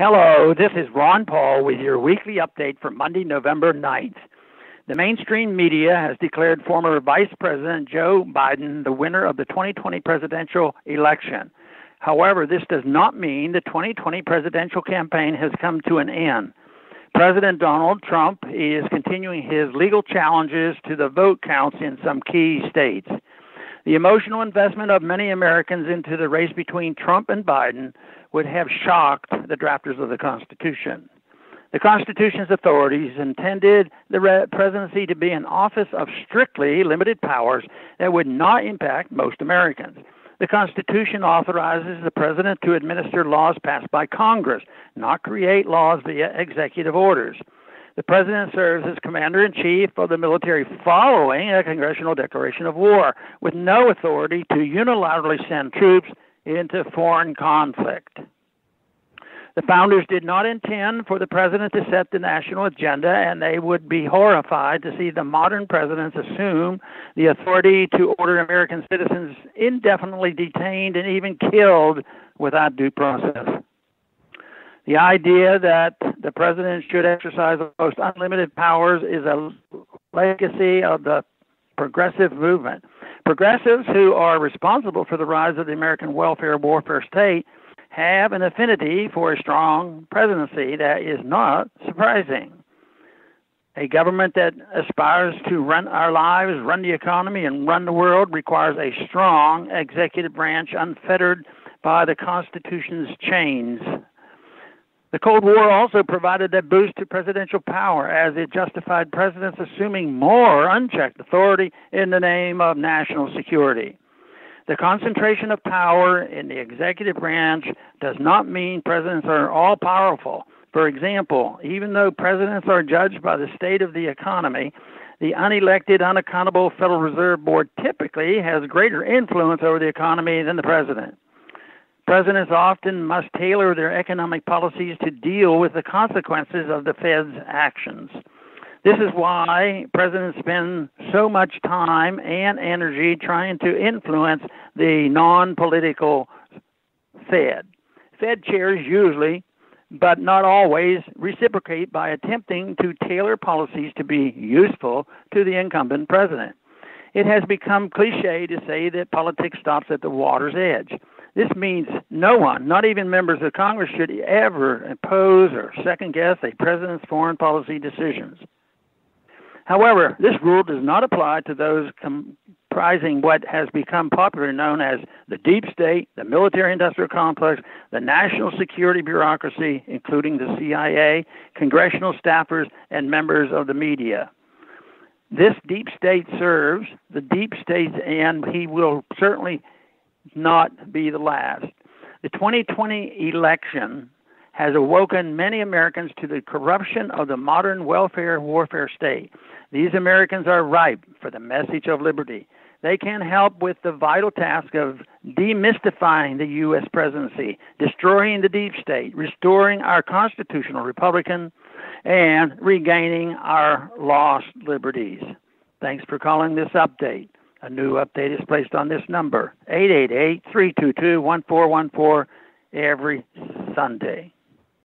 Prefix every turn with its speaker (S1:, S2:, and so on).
S1: Hello, this is Ron Paul with your weekly update for Monday, November 9th. The mainstream media has declared former Vice President Joe Biden the winner of the 2020 presidential election. However, this does not mean the 2020 presidential campaign has come to an end. President Donald Trump is continuing his legal challenges to the vote counts in some key states. The emotional investment of many Americans into the race between Trump and Biden would have shocked the drafters of the Constitution. The Constitution's authorities intended the presidency to be an office of strictly limited powers that would not impact most Americans. The Constitution authorizes the president to administer laws passed by Congress, not create laws via executive orders. The president serves as commander-in-chief of the military following a congressional declaration of war, with no authority to unilaterally send troops into foreign conflict. The founders did not intend for the president to set the national agenda, and they would be horrified to see the modern presidents assume the authority to order American citizens indefinitely detained and even killed without due process. The idea that the president should exercise almost unlimited powers is a legacy of the progressive movement. Progressives who are responsible for the rise of the American welfare warfare state have an affinity for a strong presidency. That is not surprising. A government that aspires to run our lives, run the economy, and run the world requires a strong executive branch unfettered by the Constitution's chains. The Cold War also provided a boost to presidential power as it justified presidents assuming more unchecked authority in the name of national security. The concentration of power in the executive branch does not mean presidents are all-powerful. For example, even though presidents are judged by the state of the economy, the unelected, unaccountable Federal Reserve Board typically has greater influence over the economy than the president. Presidents often must tailor their economic policies to deal with the consequences of the Fed's actions. This is why presidents spend so much time and energy trying to influence the non-political Fed. Fed chairs usually, but not always, reciprocate by attempting to tailor policies to be useful to the incumbent president. It has become cliche to say that politics stops at the water's edge. This means no one, not even members of Congress, should ever oppose or second-guess a president's foreign policy decisions. However, this rule does not apply to those comprising what has become popularly known as the deep state, the military-industrial complex, the national security bureaucracy, including the CIA, congressional staffers, and members of the media. This deep state serves the deep state, and he will certainly not be the last. The 2020 election has awoken many Americans to the corruption of the modern welfare warfare state. These Americans are ripe for the message of liberty. They can help with the vital task of demystifying the U.S. presidency, destroying the deep state, restoring our constitutional republican, and regaining our lost liberties. Thanks for calling this update. A new update is placed on this number, 888-322-1414, every Sunday.